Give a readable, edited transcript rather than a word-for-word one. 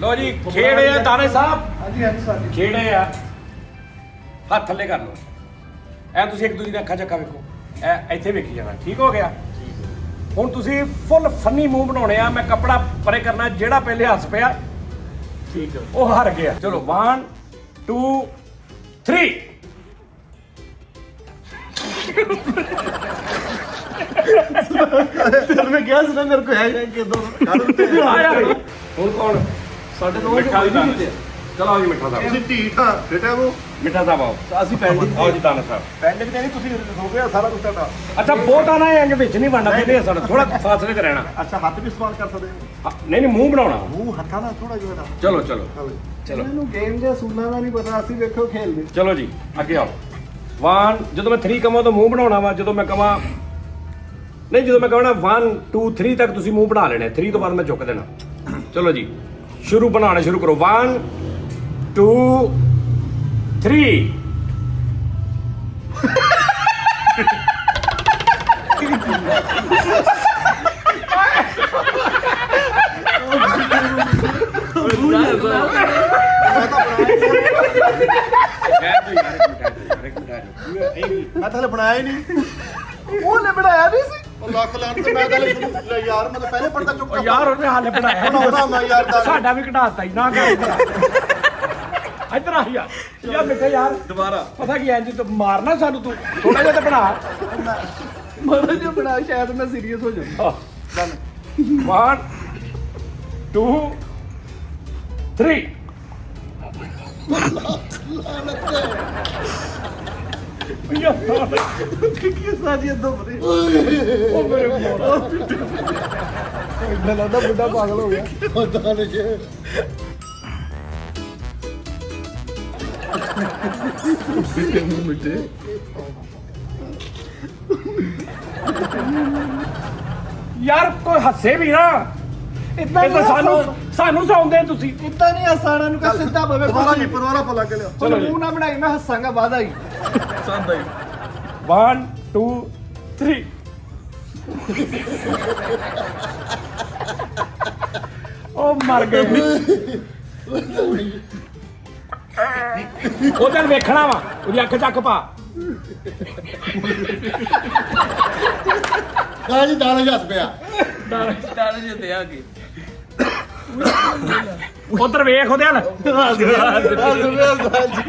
ਲੋ ਜੀ ਖੇੜੇ ਆ ਦਾਣੇ ਸਾਹਿਬ। ਹਾਂਜੀ ਹਾਂਜੀ ਸਰ ਜੀ। ਖੇੜੇ ਆ, ਹੱਥ ਥੱਲੇ ਕਰ ਲਓ। ਐ ਤੁਸੀਂ ਇੱਕ ਦੂਜੀ ਦੀਆਂ ਅੱਖਾਂ ਚੱਕਾ ਵੇਖੋ, ਐ ਇੱਥੇ ਵੇਖੀ ਜਾਣਾ। ਠੀਕ ਹੋ ਗਿਆ। ਹੁਣ ਤੁਸੀਂ ਫੁੱਲ ਫਨੀ ਮੂੰਹ ਬਣਾਉਣੇ ਆ। ਮੈਂ ਕੱਪੜਾ ਪਰੇ ਕਰਨਾ, ਜਿਹੜਾ ਪਹਿਲੇ ਹੱਸ ਪਿਆ ਠੀਕ ਹੈ। ਉਹ ਹਾਰ ਗਿਆ। ਚਲੋ 1 2 3 ਤੇਰੇ ਮੈਂ ਕਿਹਾ ਸੀ ਨਾ ਮੇਰੇ ਕੋ ਹੈ ਕਿ ਦੋ ਆਇਆ ਹੁਣ ਕੌਣ? ਸਾਡੇ ਤੋਂ ਮਿੱਠਾ ਵੀ ਦਾਣਾ। ਚਲੋ ਆਓ ਜੀ ਮਿੱਠਾ ਸਾਹਿਬ। ਤੁਸੀਂ ਢੀਠ ਆ ਬੇਟਾ ਉਹ ਮਿੱਠਾ ਸਾਹਿਬ ਆਓ। ਅਸੀਂ ਪੈਂਡਿੰਗ ਆਓ ਜੀ ਦਾਣਾ ਸਾਹਿਬ। ਪੈਂਡਿੰਗ ਤੇ ਨਹੀਂ ਤੁਸੀਂ ਹੋ ਗਿਆ ਸਾਰਾ ਕੁਝ ਤੁਹਾਡਾ। ਅੱਛਾ ਬਹੁਤਾ ਨਾ ਇੰਜ ਵਿੱਚ ਨਹੀਂ ਵੰਡਣਾ ਚਾਹੀਦਾ ਸਾਡਾ, ਥੋੜਾ ਫਾਸਲੇ ਤੇ ਰਹਿਣਾ। ਅੱਛਾ ਹੱਥ ਵੀ ਇਸਤੇਮਾਲ ਕਰ ਸਕਦੇ ਹੋ। ਨਹੀਂ ਨਹੀਂ ਮੂੰਹ ਬਣਾਉਣਾ। ਮੂੰਹ ਹੱਥਾਂ ਨਾਲ ਥੋੜਾ ਜਿਹਾ ਚਲੋ ਚਲੋ ਚਲੋ ਇਹਨੂੰ ਗੇਮ ਦੇ ਅਸੂਲਾਂ ਦਾ ਨਹੀਂ ਪਤਾ, ਅਸੀਂ ਵੇਖੋ ਖੇਲਦੇ। ਚਲੋ ਜੀ ਅੱਗੇ ਆਓ। 1 ਜਦੋਂ ਮੈਂ 3 ਕਵਾਂ ਤਾਂ ਮੂੰਹ ਬਣਾਉਣਾ ਵਾ। ਜਦੋਂ ਮੈਂ ਕਵਾਂ ਨਹੀਂ, ਜਦੋਂ ਮੈਂ ਕਹਣਾ 1 2 3 ਤੱਕ ਤੁਸੀਂ ਮੂੰਹ ਬਣਾ ਲੈਣੇ। 3 ਤੋਂ ਬਾਅਦ ਮੈਂ ਚੁੱਕ ਦੇਣਾ। ਚਲੋ ਜੀ ਸ਼ੁਰੂ ਬਣਾਉਣਾ ਸ਼ੁਰੂ ਕਰੋ। 1 2 3 ਮੈਂ ਤਾਂ ਹਲੇ ਬਣਾਇਆ ਹੀ ਨਹੀਂ। ਉਹਨੇ ਬਣਾਇਆ ਨਹੀਂ ਸੀ। ਉਹ ਲੱਖ ਲਾਣ ਤੇ ਮੈਂ ਤਾਂ ਹਲੇ ਯਾਰ ਮੈਂ ਤਾਂ ਪਹਿਲੇ ਪੜਦਾ ਚੁੱਕ ਉਹ ਯਾਰ ਉਹਨੇ ਹਾਲੇ ਬਣਾਇਆ ਬਣਾਉਣਾ ਮੈਂ ਯਾਰ ਦਾ। ਸਾਡਾ ਵੀ ਘਟਾਤਾ ਹੀ ਨਾ ਕਰ ਇੱਧਰ ਆ ਯਾਰ ਮਿੱਠੇ ਯਾਰ ਦੁਬਾਰਾ ਪਤਾ ਕੀ ਐਂ ਜੀ ਤੂੰ ਮਾਰਨਾ ਸਾਨੂੰ, ਤੂੰ ਥੋੜਾ ਜਿਹਾ ਤਾਂ ਬਣਾ। ਮਤਲਬ ਜੇ ਬਣਾ ਸ਼ਾਇਦ ਮੈਂ ਸੀਰੀਅਸ ਹੋ ਜਾਵਾਂ। 1 2 3 ਕੀ ਸਾਜੀ ਇਦਾਂ ਬਰੇ ਉਹ ਮੇਰੇ ਮੋਰਾ ਇਦਾਂ ਲੱਗਦਾ ਬੁੱਢਾ ਪਾਗਲ ਹੋ ਗਿਆ। ਪਤਾ ਨਹੀਂ ਮਿੱਟੇ ਯਾਰ ਕੋਈ ਹੱਸੇ ਵੀ ਨਾ। ਇਦਾਂ ਇਹ ਤਾਂ ਸਾਨੂੰ ਸੌਂਦੇ ਤੁਸੀਂ। ਇਦਾਂ ਨਹੀਂ ਹਸਾਣਾ ਨੂੰ ਕਾ ਸਿੱਧਾ ਪਵੇ। ਪਰਵਾਰਾ ਪਾ ਲੱਗ ਲਿਆ। ਚਲੋ ਜੀ। ਮੂੰਹ ਨਾ ਬਣਾਈ, ਮੈਂ ਹੱਸਾਂਗਾ ਬਾਅਦ ਆਈ। ਸੰਦਾ ਹੀ 1 2 3 ਉਹ ਮਰ ਗਏ। ਉਹਦੇ ਵੇਖਣਾ ਵਾ, ਉਹਦੀ ਅੱਖ ਚੱਕ ਪਾ। ਕਾਜੀ ਦਾਣਾ ਜੱਸ ਪਿਆ। ਦਾਣੇ ਜਿੱਤੇ ਆ ਗਏ। ਉਧਰ ਵੇਖ ਉਹਦੇ ਹਲ। ਹੱਸ ਰਿਹਾ ਜੀ।